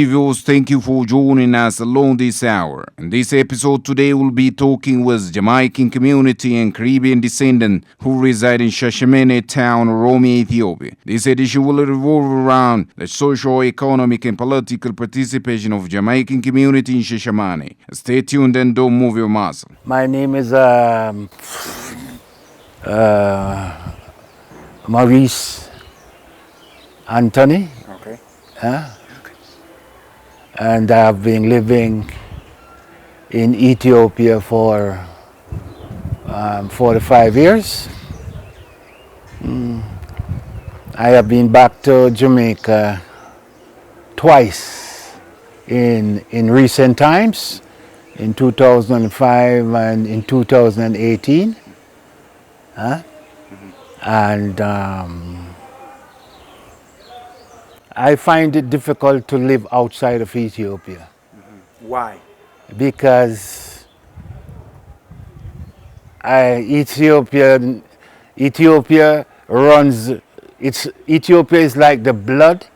viewers, thank you for joining us along this hour. In this episode today, we'll be talking with Jamaican community and Caribbean descendant who reside in Shashamane town, Oromia, Ethiopia. This edition will revolve around the social, economic, and political participation of Jamaican community in Shashamane. Stay tuned and don't move your muscle. My name is Maurice Anthony. Okay. And I've been living in Ethiopia for 45 years. I have been back to Jamaica twice in recent times, in 2005 and in 2018. And I find it difficult to live outside of Ethiopia. Why? Because Ethiopia is like the blood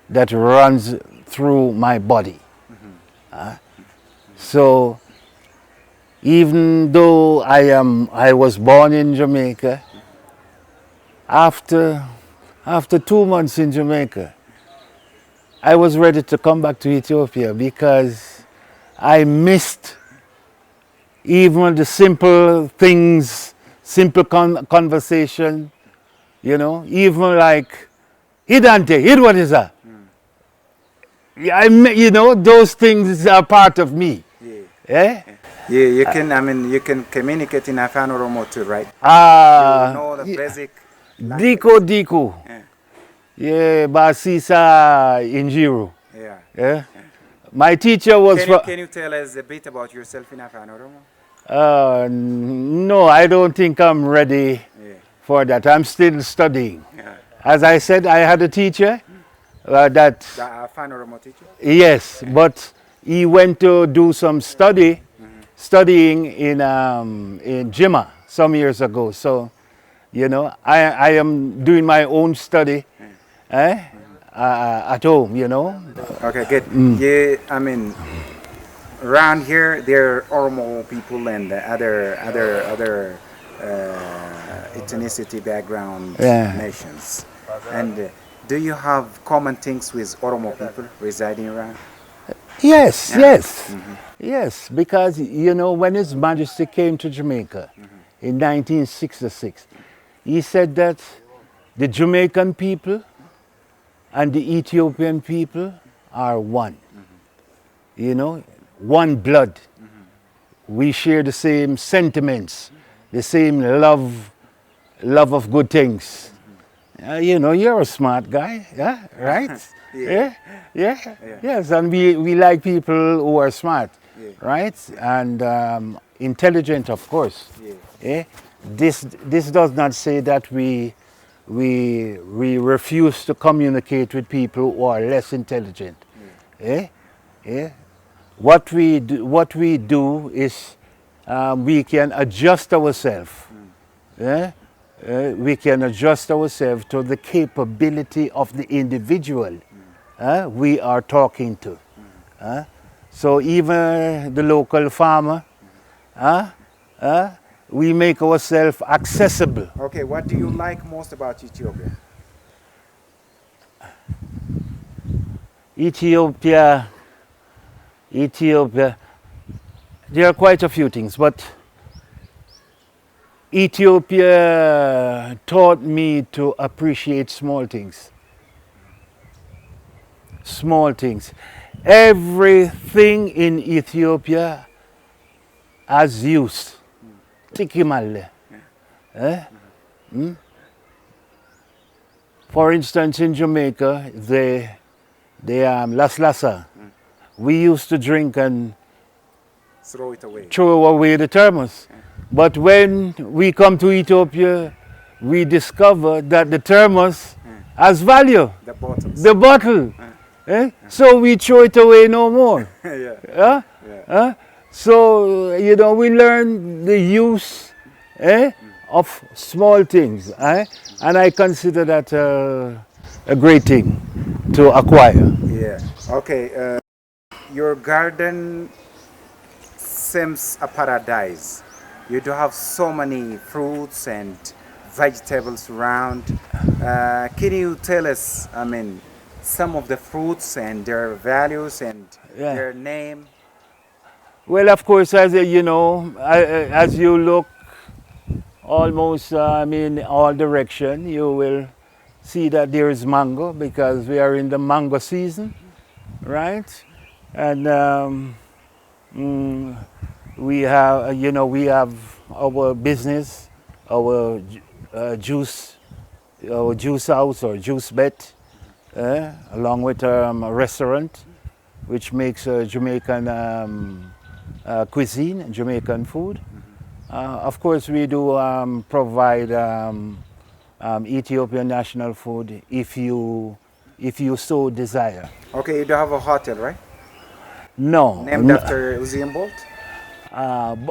that runs through my body. So even though I was born in Jamaica, after 2 months in Jamaica, I was ready to come back to Ethiopia because I missed even the simple things, simple conversation, even like, Hidante, Hid, what is that? Those things are part of me. Yeah, you can communicate in Afan Oromo too, right? You know the basic Diko. Yeah, Basisa Injiru. Yeah. My teacher was... Can you tell us a bit about yourself in Afan Oromo? No, I don't think I'm ready for that. I'm still studying. Yeah. As I said, I had a teacher that... The Afan Oromo teacher? Yes, but he went to do some studying in Jimma some years ago. So, I am doing my own study at home, Okay, good. Yeah, around here there are Oromo people and other ethnicity background nations. And do you have common things with Oromo people residing around? Yes, yes, because when His Majesty came to Jamaica in 1966, he said that the Jamaican people and the Ethiopian people are one. One blood. We share the same sentiments, the same love of good things. You're a smart guy, yeah, right? Yeah. Yes, and we like people who are smart, right? And intelligent, of course. This does not say that we refuse to communicate with people who are less intelligent. What we do is we can adjust ourselves. We can adjust ourselves to the capability of the individual we are talking to. So even the local farmer, we make ourselves accessible. Okay, what do you like most about Ethiopia? Ethiopia, there are quite a few things, but Ethiopia taught me to appreciate small things. Small things. Everything in Ethiopia has use. Tikimalle. For instance, in Jamaica, the Las Lasa, we used to drink and throw away the thermos. But when we come to Ethiopia, we discover that the thermos has value. The bottle. So we throw it away no more. So, we learn the use of small things. And I consider that a great thing to acquire. Yeah. Okay. Your garden seems a paradise. You do have so many fruits and vegetables around. Can you tell us, I mean, some of the fruits and their values and Yeah. their name? Well, of course, as you know, as you look almost in all direction, you will see that there is mango because we are in the mango season, right? And we have, we have our business, our juice house or juice bed, along with a restaurant, which makes Jamaican cuisine, Jamaican food. Of course, we do provide Ethiopian national food if you so desire. Okay, you do have a hotel, right? No, Named after Usain Bolt?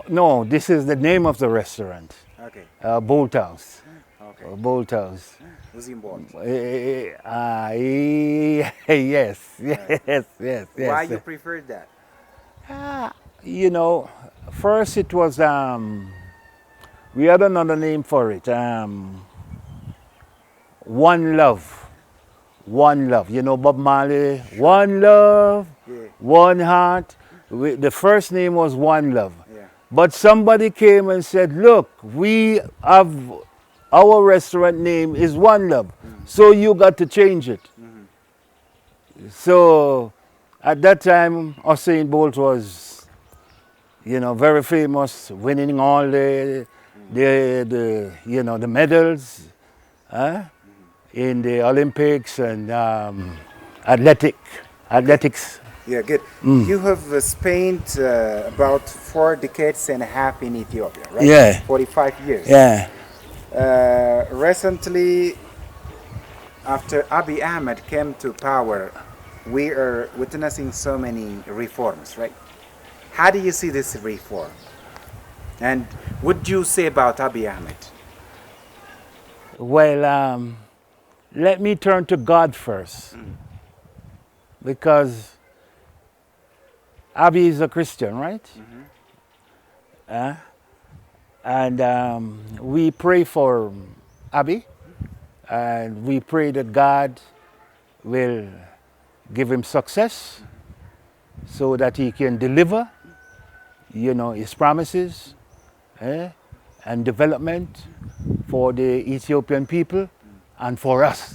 no, this is the name of the restaurant, Okay. Bolt House. Okay. Bolt House. Usain Bolt. Yes, yes, yes, yes. Why you preferred that? You know, first it was we had another name for it. One Love. One Love. You know Bob Marley? One Love, Yeah. One Heart. The first name was One Love. Yeah. But somebody came and said, look, we have our restaurant name is One Love. So you got to change it. So at that time, Usain Bolt was, very famous, winning all the medals in the Olympics and athletics. Yeah, good. You have spent about 4 decades and a half in Ethiopia, right? Yeah. 45 years. Yeah. Recently, after Abiy Ahmed came to power, we are witnessing so many reforms, right? How do you see this reform? And what do you say about Abiy Ahmed? Well, let me turn to God first. Because Abiy is a Christian, right? And we pray for Abiy, and we pray that God will give him success so that he can deliver, his promises and development for the Ethiopian people and for us,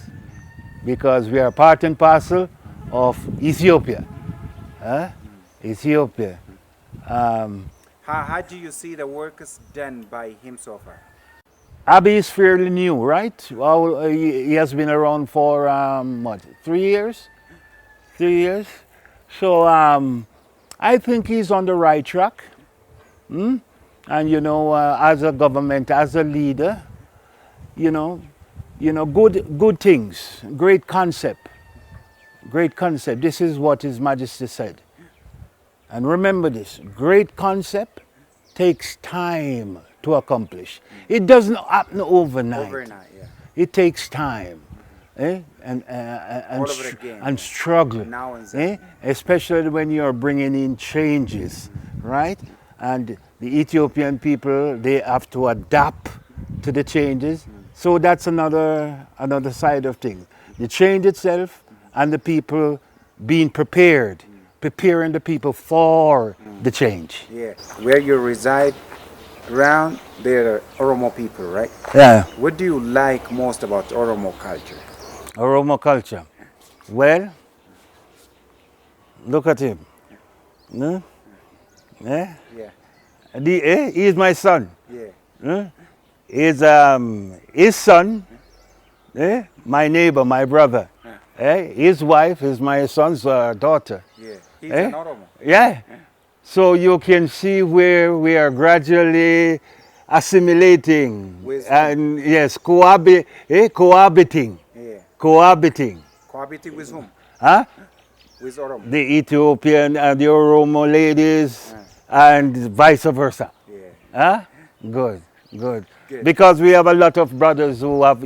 because we are part and parcel of Ethiopia. Ethiopia. How do you see the work is done by him so far? Abiy is fairly new, right? Well, he has been around for 3 years? 3 years. So I think he's on the right track. And as a government, as a leader, good things, great concept. Great concept. This is what His Majesty said. And remember this, great concept takes time to accomplish. It doesn't happen overnight. Overnight, yeah. It takes time. And struggle. Now and then. Especially when you're bringing in changes, right? And the Ethiopian people, they have to adapt to the changes. So that's another side of things. The change itself and the people being prepared, preparing the people for the change. Yeah. Where you reside around, there are Oromo people, right? Yeah. What do you like most about Oromo culture? Oromo culture. Well, look at him. No? Yeah? Yeah. He is my son. Yeah. Is his son, my neighbor, my brother. His wife is my son's daughter. Yeah. He's an Oromo. Yeah. So you can see where we are gradually assimilating and yes, cohabiting. Yeah. Cohabiting. Cohabiting with whom? Huh? With Oromo. The Ethiopian and the Oromo ladies and vice versa. Yeah. Huh? Good. Because we have a lot of brothers who have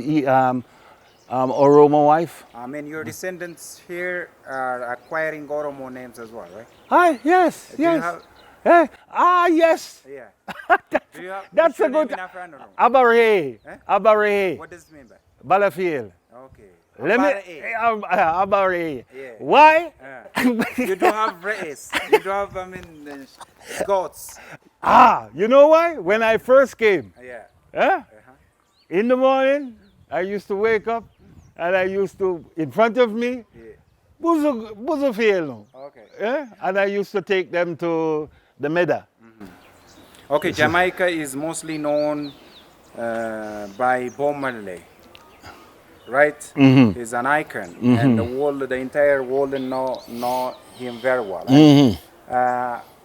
Oromo wife. I mean, your descendants here are acquiring Oromo names as well, right? Hi, yes, Do you yes. have? Yes. Yeah. Do you have? That's What's your a good. name in Afro Oromo? Abare. Eh? Abare. What does it mean by? Balafiel. Okay. Let me. Abara-e. Abare. Yeah. Why? You don't have race. You don't have, I mean, goats. You know why? When I first came, Yeah. in the morning, I used to wake up and I used to, in front of me, Yeah. buzo fiel. Okay. And I used to take them to the Meda. Okay, Jamaica is mostly known by Bob Marley, right? He's an icon, and the entire world know him very well.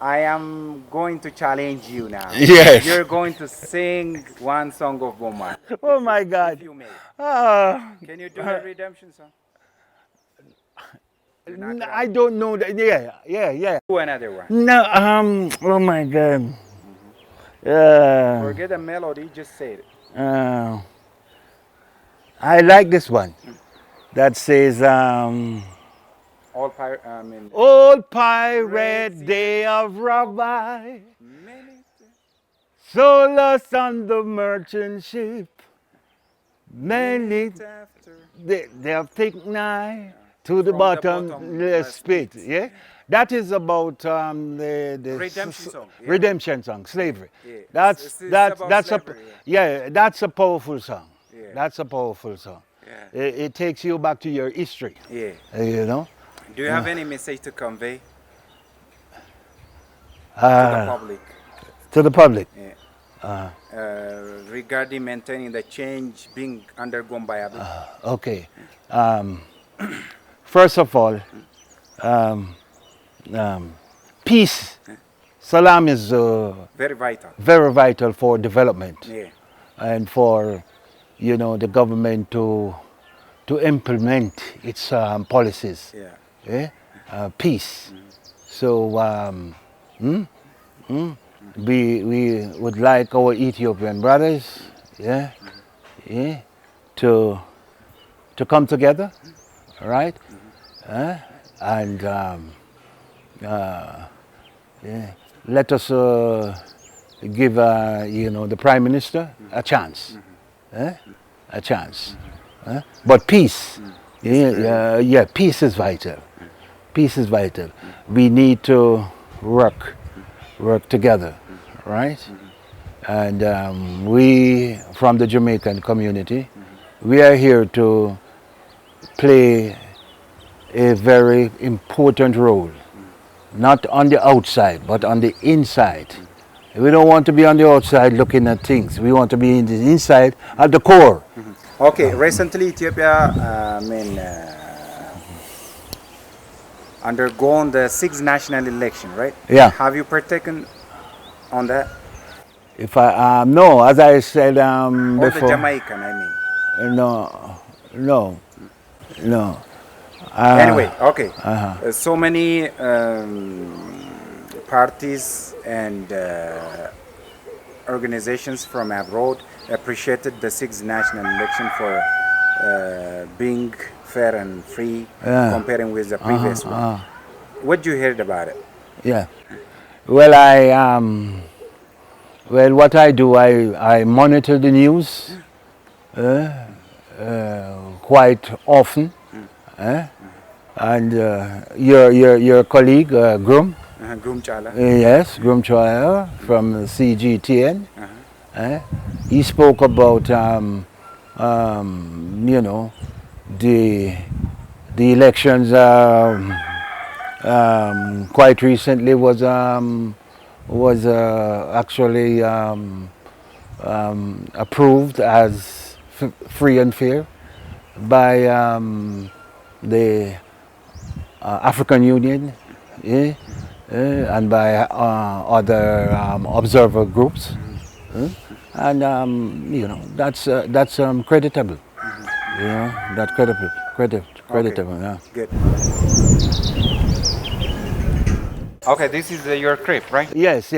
I am going to challenge you now. Yes. You're going to sing one song of Bob Marley. Oh my God. If you may. Ah, Can you do the redemption song? I don't know that. Yeah. Do another one. No, oh my God. Forget the melody, just say it. I like this one that says, Old pirate day of Rabbi, Many sold us on the merchant ship. Many after. they have taken nigh to the From the bottomless pit. pit. Yeah, that is about the Redemption song, yeah. redemption song, slavery. Yeah. That's It's that's about that's slavery, a yeah, that's a powerful song. Yeah. That's a powerful song. Yeah. It takes you back to your history. Yeah. You know. Do you have any message to convey to the Uh, public? to the public. Yeah. Regarding maintaining the change being undergone by others? Okay. First of all, peace. Salam is Very vital. very vital for development Yeah. and for, the government to implement its policies. Yeah. Peace. So we would like our Ethiopian brothers, to come together, right? And let us give the Prime Minister a chance, a chance. But peace, peace is vital. Peace is vital. We need to work together, right? And we, from the Jamaican community, we are here to play a very important role, not on the outside, but on the inside. We don't want to be on the outside looking at things. We want to be in the inside at the core. Okay, recently Ethiopia undergone the 6th national election, right? Yeah. Have you partaken on that? If I no, as I said Or before, the Jamaican, I mean. no. Anyway, okay. So many parties and organizations from abroad appreciated the 6th national election for being fair and free, comparing with the previous one. What did you heard about it? Yeah. Well, what I do, I monitor the news quite often. And your colleague, Grum, Groom Chala. yes, Grum Chaya from CGTN, he spoke about, the elections quite recently was actually approved as free and fair by the African Union, and by other observer groups, and that's creditable. That's creditable. Yeah. Good. Okay, this is your crib, right? Yes.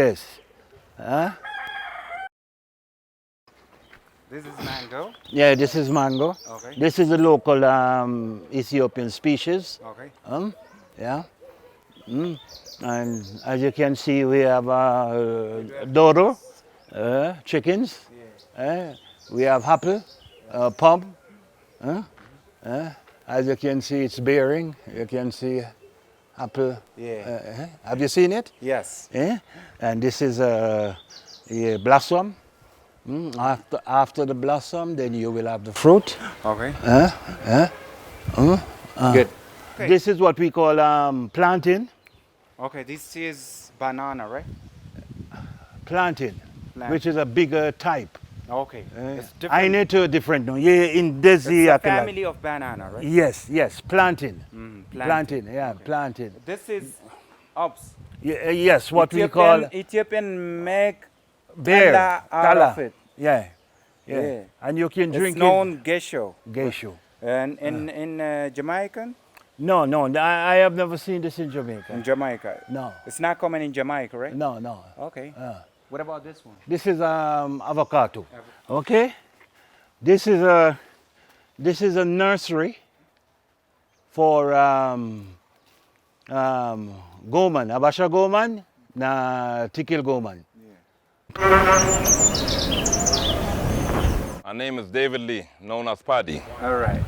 This is mango. Yeah, this is mango. Okay. This is a local Ethiopian species. Okay. Yeah. And as you can see, we have dodo, chickens. We have apple, plum. As you can see, it's bearing. You can see apple. Yeah. Have you seen it? Yes. And this is a blossom. After the blossom, then you will have the fruit. Okay. Good. Okay. This is what we call plantain. Okay. This is banana, right? Plantain, which is a bigger type. Okay. It's I different. need to different. No, yeah, in this It's a family of banana, right? Yes, plantain. Plantain. Yeah, plantain. This is ops. Yes, what we call Ethiopian make bear. tala out Tala. of it. Yeah. Yeah. And you can drink It's known gesho. it. Geisho. And in Jamaican? No, I have never seen this in Jamaica. In Jamaica. No. It's not common in Jamaica, right? No. Okay. What about this one? This is avocado. Okay. This is a nursery for goman, abasha goman, na tikil goman. My name is David Lee, known as Paddy. All right.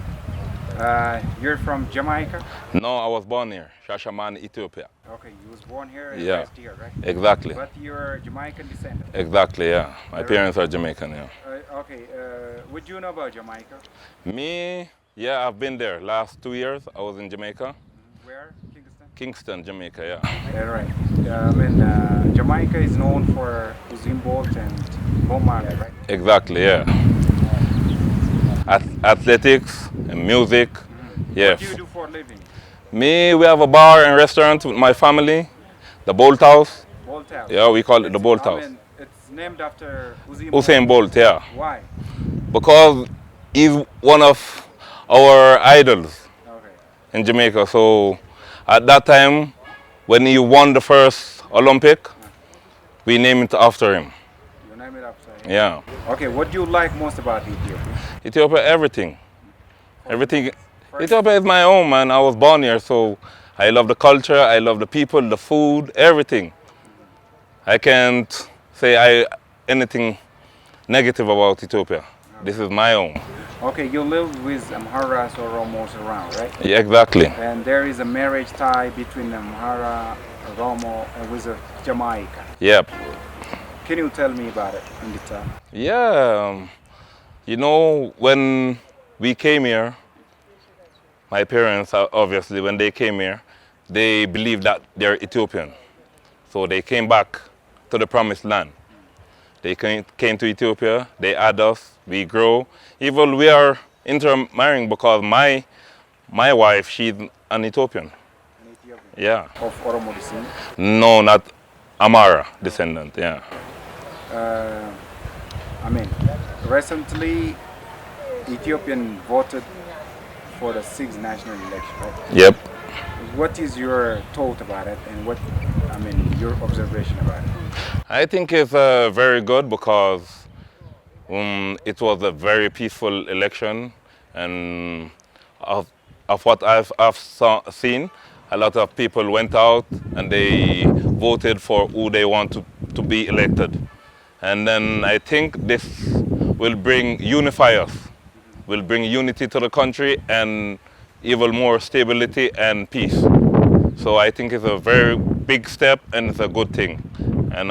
You're from Jamaica? No, I was born here, Shashamane, Ethiopia. Okay, you was born here and Yeah. raised here, right? Exactly. But you're Jamaican descendant. Exactly, yeah. My parents are Jamaican, yeah. Okay, what do you know about Jamaica? Me, yeah, I've been there. Last 2 years, I was in Jamaica. Where? Kingston? Kingston, Jamaica, yeah. All right. Jamaica is known for Usain Bolt and Bob Marley, right? Exactly, yeah. Athletics and music, yes. What do you do for a living? Me, we have a bar and restaurant with my family, the Bolt House. Bolt House. Yeah, we call it the Bolt House. It's named after Usain Bolt, yeah. Why? Because he's one of our idols Okay. in Jamaica. So at that time, when he won the first Olympic, we named it after him. You name it after him. Yeah. Okay, what do you like most about Ethiopia? Ethiopia, everything. Everything. Ethiopia is my home, man. I was born here, so I love the culture, I love the people, the food, everything. I can't say anything negative about Ethiopia. This is my home. Okay, you live with Amharas or Romos around, right? Yeah, exactly. And there is a marriage tie between Amhara, Romo, and with Jamaica. Yep. Can you tell me about it in detail? Yeah. You know, when we came here, my parents, obviously, when they came here, they believed that they're Ethiopian. So they came back to the promised land. They came to Ethiopia, they had us, we grow. Even we are intermarrying because my wife, she's an Ethiopian. An Ethiopian. Yeah. Of Oromo descent? No, not Amara descendant, yeah. Recently, Ethiopian voted for the sixth national election, right? Yep. What is your thought about it, and your observation about it? I think it's very good because it was a very peaceful election, and of what I've seen, a lot of people went out and they voted for who they want to be elected. And then I think this will unify us, will bring unity to the country and even more stability and peace. So I think it's a very big step and it's a good thing. And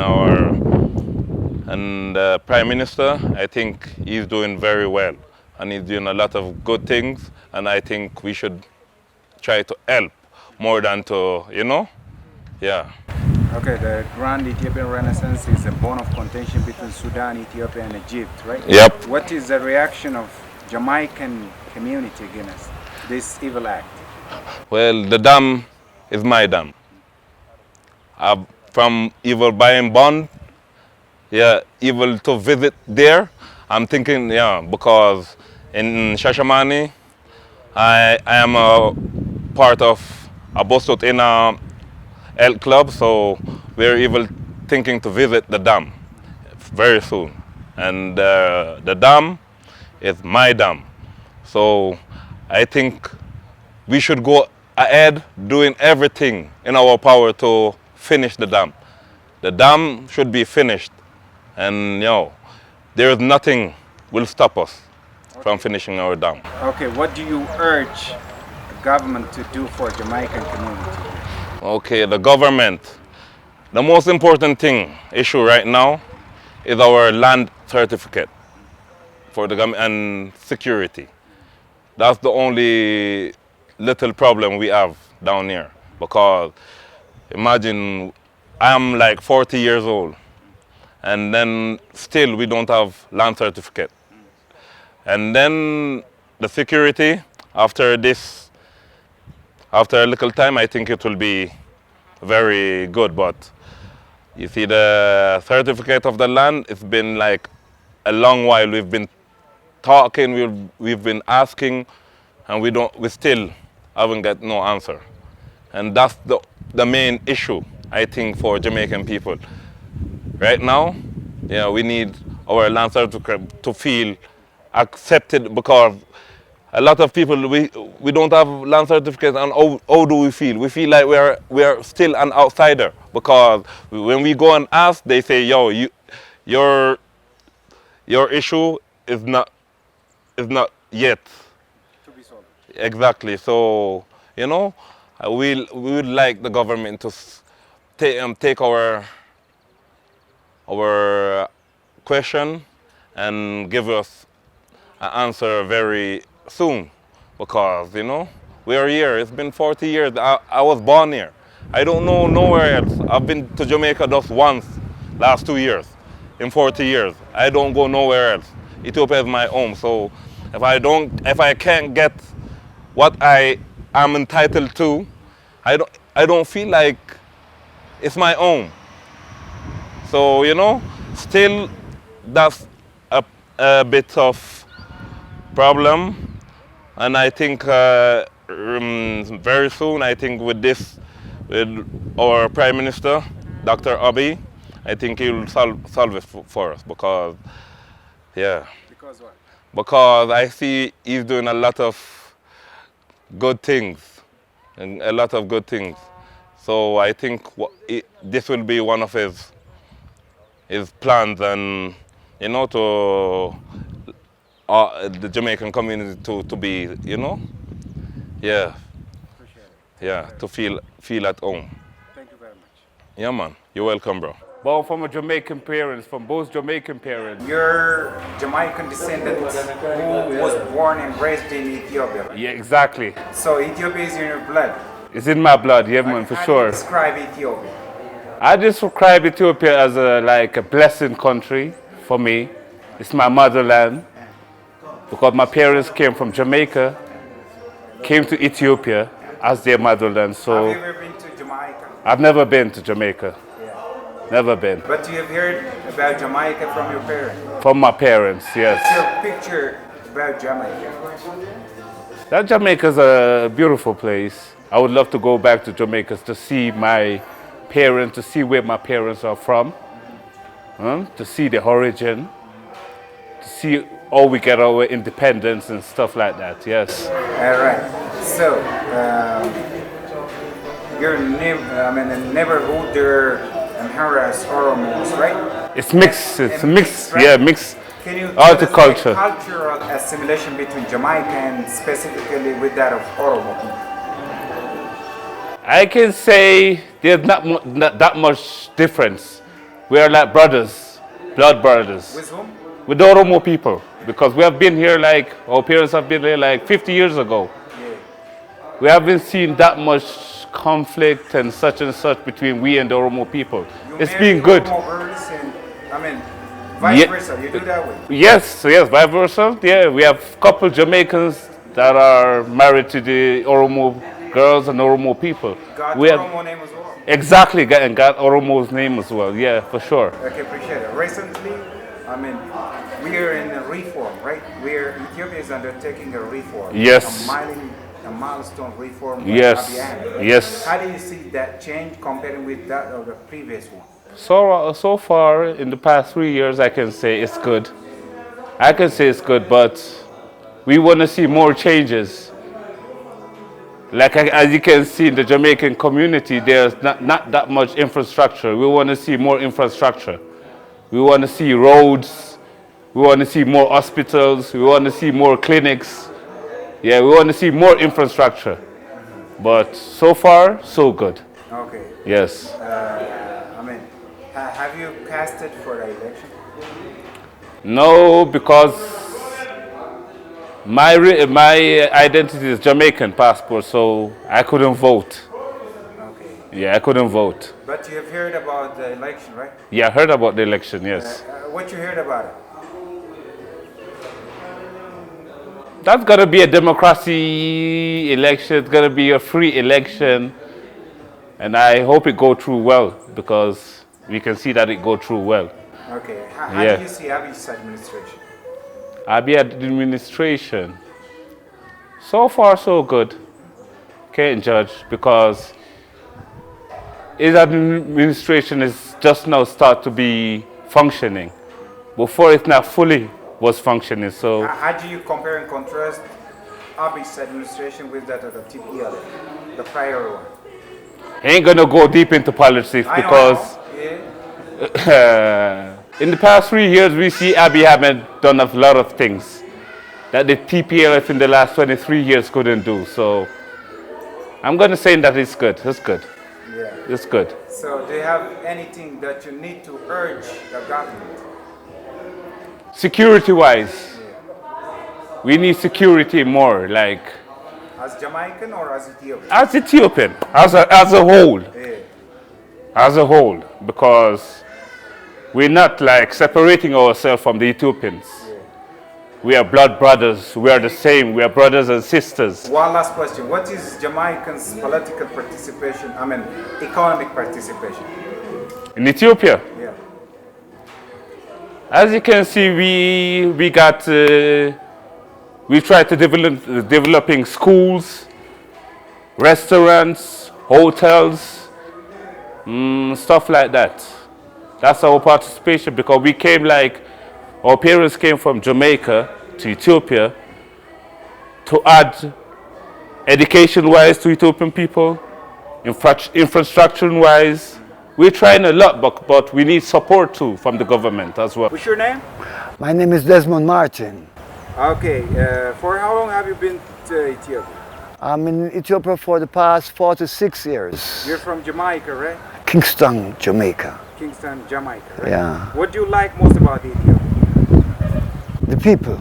the Prime Minister, I think he's doing very well and he's doing a lot of good things, and I think we should try to help more than to, yeah. Okay, the Grand Ethiopian Renaissance is a bone of contention between Sudan, Ethiopia, and Egypt, right? Yep. What is the reaction of Jamaican community against this evil act? Well, the dam is my dam. From evil buying bond, yeah, evil to visit there, I'm thinking, yeah, because in Shashamane, I am a part of a Bostot in a health club, so we're even thinking to visit the dam very soon. And the dam It's my dam. So I think we should go ahead doing everything in our power to finish the dam. The dam should be finished, and there is nothing will stop us from finishing our dam. Okay, what do you urge the government to do for Jamaican community? Okay, the government. The most important issue right now is our land certificate for the government and security. That's the only little problem we have down here. Because imagine I'm like 40 years old and then still we don't have land certificate. And then the security, after a little time, I think it will be very good. But you see, the certificate of the land, it's been like a long while. We've been talking, we've been asking, and we still haven't got no answer. And that's the main issue, I think, for Jamaican people. Right now, we need our land certificate to feel accepted, because a lot of people, we don't have land certificates, and how do we feel? We feel like we are still an outsider, because when we go and ask, they say, your issue is not yet To be solved. exactly. So we would like the government to take our question and give us an answer very soon, because we are here. It's been 40 years. I was born here. I don't know nowhere else. I've been to Jamaica just once last 2 years in 40 years. I don't go nowhere else. Ethiopia is my home. So if I can't get what I am entitled to, I don't feel like it's my own. So still that's a bit of problem, and I think very soon, I think with our Prime Minister, Dr. Abiy, I think he will solve it for us, because Because what? because I see he's doing a lot of good things, and a lot of good things. So I think this will be one of his plans, and to the Jamaican community to be, Appreciate it. to feel at home. Thank you very much. Yeah, man. You're welcome, bro. Born from a Jamaican parents, from both Jamaican parents. You're Jamaican descendant who was born and raised in Ethiopia. Yeah, exactly. So Ethiopia is in your blood. It's in my blood, yeah, man, for How do sure. you describe Ethiopia? I describe Ethiopia as a blessing country for me. It's my motherland, because my parents came from Jamaica, came to Ethiopia as their motherland. Have So you ever been to Jamaica? I've never been to Jamaica, Yeah. never been. But you have heard about Jamaica from your parents. From my parents, yes. What's your picture about Jamaica? That Jamaica's a beautiful place. I would love to go back to Jamaica to see my parents, to see where my parents are from, to see the origin, to see how we get our independence and stuff like that, yes. All right. So, your neighborhood there, Amhara's Oromos, right? It's mixed, it's And mixed, right? yeah, mixed. Can you tell us Horticulture. the cultural assimilation between Jamaica and specifically with that of Oromo people? I can say there's not that much difference. We are like brothers, blood brothers, With whom? with the Oromo people, because we have been here our parents have been here like 50 years ago. Yeah. We haven't seen that much conflict and such between we and the Oromo people. You It's marry been good. Oromo girls and, vice Yeah. versa. You do that way. Yes, vice versa. Yeah, we have a couple Jamaicans that are married to the Oromo girls and Oromo people. Got We have Oromo name as well. exactly got Oromo's name as well. Yeah, for sure. Okay, appreciate it. Recently, we are in a reform, right? Ethiopia is undertaking a reform. Yes. A milestone reform. by Yes. Abiy Ahmed. Yes. How do you see that change comparing with that of the previous one? So far in the past 3 years, I can say it's good. I can say it's good, but we want to see more changes. Like as you can see in the Jamaican community, there's not that much infrastructure. We want to see more infrastructure. We want to see roads. We want to see more hospitals. We want to see more clinics. Yeah, we want to see more infrastructure. But so far, so good. Okay. Yes. I mean, have you casted for the election? No, because my identity is Jamaican passport, so I couldn't vote. Okay. Yeah, I couldn't vote. But you have heard about the election, right? Yeah, I heard about the election, yes. What you heard about it? That's going to be a democracy election. It's going to be a free election. And I hope it go through well, because we can see that it go through well. Okay. How Yeah. do you see Abiy's administration? Abiy administration, so far so good. Can't judge, because his administration is just now start to be functioning. Before it's not fully was functioning. So How do you compare and contrast Abiy's administration with that of the TPLF, the prior one? I ain't gonna go deep into politics because Yeah. in the past 3 years we see Abiy haven't done a lot of things that the TPLF in the last 23 years couldn't do. So I'm gonna say that it's good. It's good. Yeah. It's good. So do you have anything that you need to urge the government? Security-wise, we need security more, like As Jamaican or as Ethiopian? as Ethiopian, as a whole, as a whole, because we're not like separating ourselves from the Ethiopians. We are blood brothers. We are the same. We are brothers and sisters. One last question. What is Jamaicans' political participation, I mean, economic participation? In Ethiopia, Yeah. as you can see, we try to developing schools, restaurants, hotels, stuff like that. That's our participation, because we came like, our parents came from Jamaica to Ethiopia to add education-wise to Ethiopian people, infrastructure-wise. We're trying a lot, but we need support too from the government as well. What's your name? My name is Desmond Martin. Okay. For how long have you been to Ethiopia? I'm in Ethiopia for the past 46 years. You're from Jamaica, right? Kingston, Jamaica. Kingston, Jamaica, right? Yeah. What do you like most about Ethiopia? The people,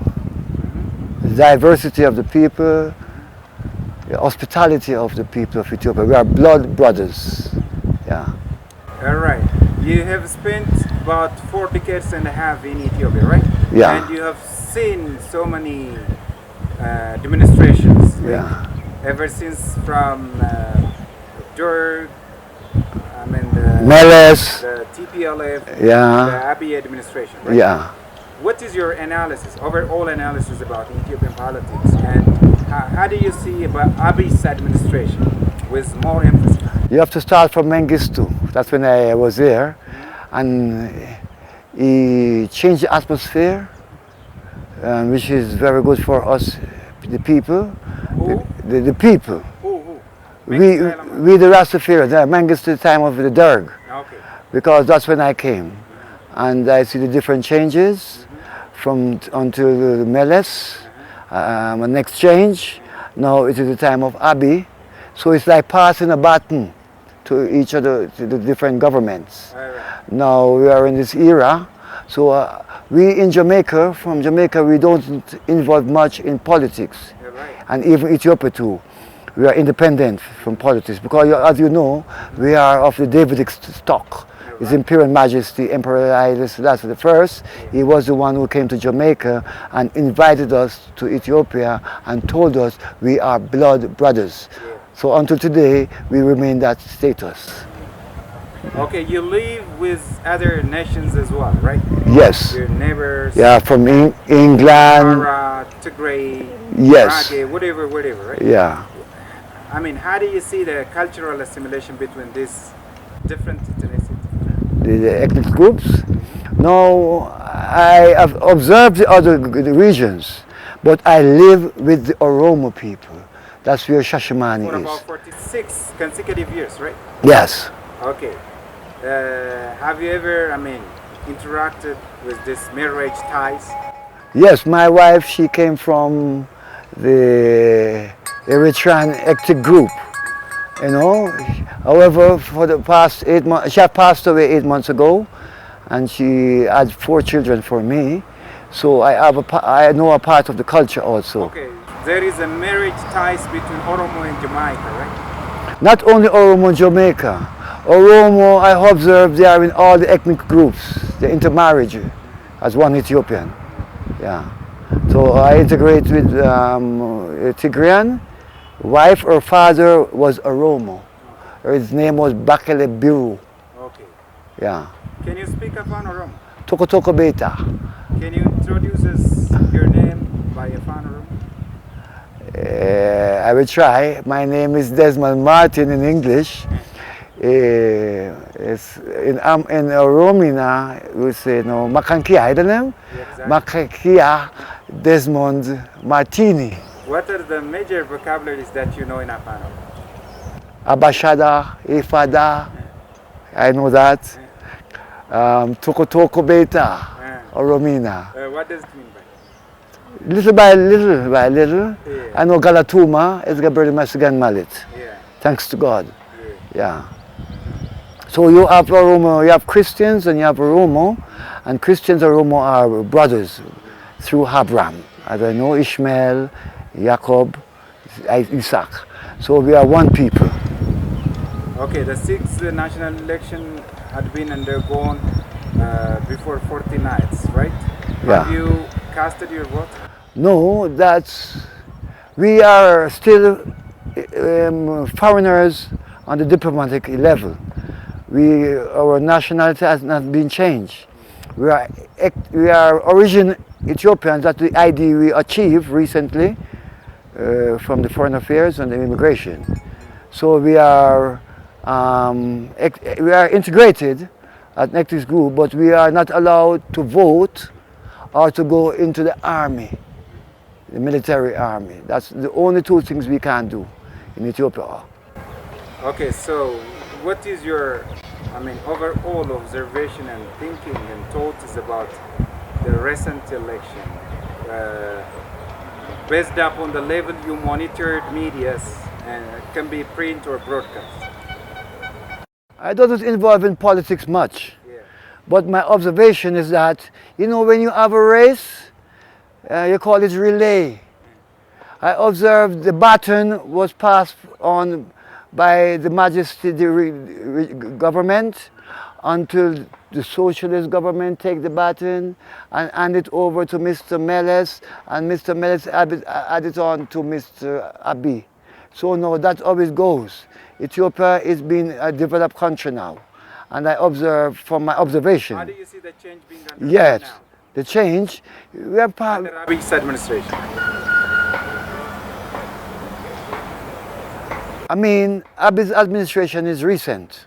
the diversity of the people, the hospitality of the people of Ethiopia. We are blood brothers. Yeah. All right. You have spent about 4 decades and a half in Ethiopia, right? Yeah. And you have seen so many demonstrations. Right? Yeah. Ever since from Derg, I mean the Meles. the TPLF, Yeah. the Abiy administration, right? Yeah. What is your analysis, overall analysis about Ethiopian politics, and how do you see about Abiy's administration with more emphasis? You have to start from Mengistu. That's when I was there. And he changed the atmosphere, which is very good for us, the people. Who? The people. Who? We Mengistu the Rastafari, the Mengistu time of the Derg. Okay. Because that's when I came. And I see the different changes from until the Meles, an exchange. Now it is the time of Abiy. So it's like passing a baton to each other, to the different governments. All right. Now we are in this era. So we in Jamaica, from Jamaica, we don't involve much in politics. All right. And even Ethiopia too. We are independent from politics because, as you know, we are of the Davidic stock. His Imperial Majesty, Emperor Haile Selassie I, he was the one who came to Jamaica and invited us to Ethiopia and told us we are blood brothers. So until today, we remain that status. Okay, you live with other nations as well, right? Yes. Your neighbors. Yeah, from England. Ara, Tigray, Yes. Rage, whatever, right? Yeah. I mean, how do you see the cultural assimilation between these different ethnicities? The ethnic groups. Now, I have observed the other regions, but I live with the Oromo people. That's where Shashamane For is. about 46 consecutive years, right? Yes. Okay. Have you ever, interacted with this marriage ties? Yes, my wife, she came from the Eritrean ethnic group, you know. However, for the past 8 months, she had passed away 8 months ago, and she had 4 children for me. So I know a part of the culture also. Okay. There is a marriage ties between Oromo and Jamaica, right? Not only Oromo, Jamaica. Oromo, I observed they are in all the ethnic groups. They intermarriage as one Ethiopian. Yeah. So I integrate with a Tigrayan. Wife or father was Oromo. His name was Bakele Biru. Okay. Yeah. Can you speak Afan Oromo? Toko Toko Beta. Can you introduce us your name by Afan Oromo? I will try. My name is Desmond Martin in English. It's in Oromina, we say no Makankia, I don't know. Yeah, exactly. Makankia Desmond Martini. What are the major vocabularies that you know in Afan Oromo? Abashada, Ifada, I know that. Toko Toko Beta, Oromina. What does it mean by? Little by little by little. Yeah. I know Galatuma is Gabriel Masigan Mallet. Yeah. Thanks to God. Yeah. Yeah. So you have Oromo, you have Christians and you have Oromo, and Christians and Oromo are brothers through Abraham. As I know, Ishmael, Jacob, Isaac. So we are one people. Okay, the sixth national election had been undergone before 40 nights, right? Yeah. Have you casted your vote? No, we are still foreigners on the diplomatic level. Our nationality has not been changed. We are origin Ethiopians. That's the ID we achieved recently from the Foreign Affairs and the Immigration. So we are integrated at Nectis Group, but we are not allowed to vote or to go into the army, the military army. That's the only two things we can do in Ethiopia. Okay, so what is your, overall observation and thinking and thoughts about the recent election? Based upon the level you monitored medias, and it can be print or broadcast. I don't involve in politics much, but my observation is that, when you have a race, you call it relay. I observed the baton was passed on by the Majesty government until the socialist government take the baton and hand it over to Mr. Meles, and Mr. Meles add it on to Mr. Abiy. So no, that always goes. Ethiopia is being a developed country now, and I observe from my observation. How do you see the change being done Yes, now? the change. We are Under Abiy's administration. Abiy's administration is recent,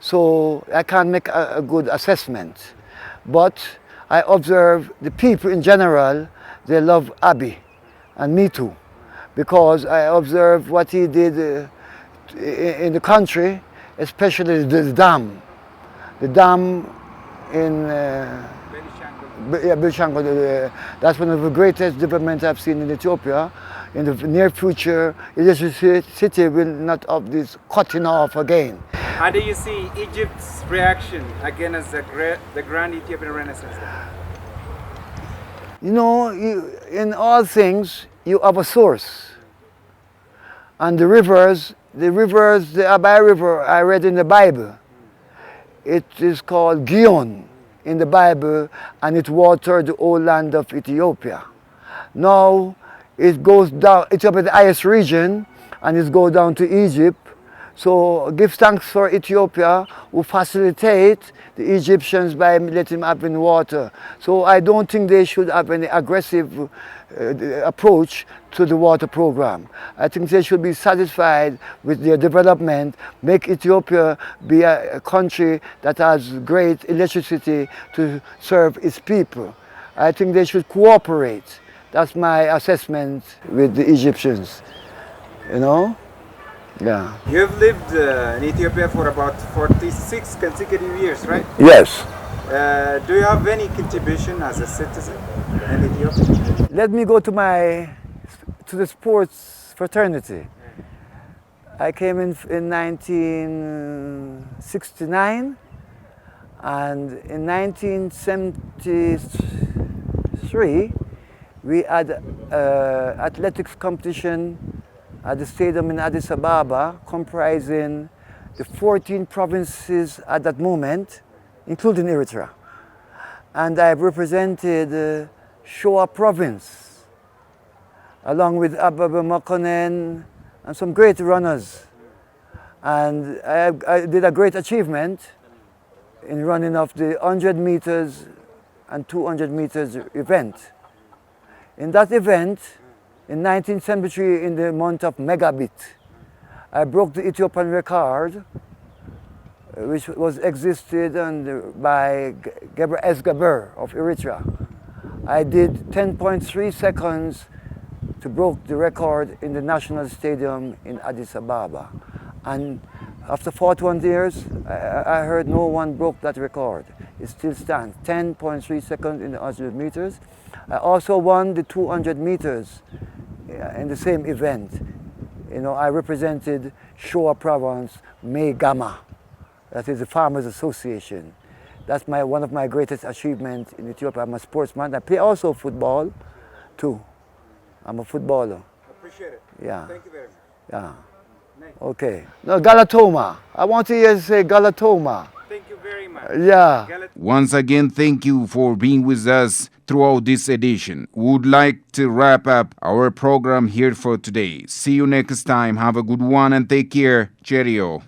so I can't make a good assessment. But I observe the people in general, they love Abiy, and me too, because I observe what he did in the country, especially the dam. The dam in Belishango, that's one of the greatest developments I've seen in Ethiopia. In the near future, the city will not have this cutting off again. How do you see Egypt's reaction against the Grand Ethiopian Renaissance? In all things, you have a source. And the rivers, the Abai River, I read in the Bible. It is called Gion in the Bible, and it watered the whole land of Ethiopia. Now, it goes down, Ethiopia is the highest region, and it goes down to Egypt So give thanks for Ethiopia who facilitate the Egyptians by letting them have in water. So I don't think they should have any aggressive approach to the water program. I think they should be satisfied with their development, make Ethiopia be a country that has great electricity to serve its people. I think they should cooperate. That's my assessment with the Egyptians, you know? Yeah. You have lived in Ethiopia for about 46 consecutive years, right? Yes. Do you have any contribution as a citizen in Ethiopia? Let me go to the sports fraternity. I came in 1969, and in 1973 we had athletics competition at the stadium in Addis Ababa, comprising the 14 provinces at that moment, including Eritrea. And I represented Shoa province, along with Ababa Makonnen and some great runners. And I did a great achievement in running of the 100 meters and 200 meters event. In that event, in 1973, in the month of Megabit, I broke the Ethiopian record, which was existed by Gebre Esgaber of Eritrea. I did 10.3 seconds to broke the record in the National Stadium in Addis Ababa. And after 41 years, I heard no one broke that record. It still stands, 10.3 seconds in the 100 meters. I also won the 200 meters in the same event. You know, I represented Shoa province, May Gama. That is the Farmers Association. That's one of my greatest achievements in Ethiopia. I'm a sportsman. I play also football too. I'm a footballer. Appreciate it. Yeah. Thank you very much. Yeah. Okay. No, Galatoma. I want to hear you say Galatoma. Thank you very much. Yeah. Once again, thank you for being with us throughout this edition. We would like to wrap up our program here for today. See you next time. Have a good one and take care. Cheerio.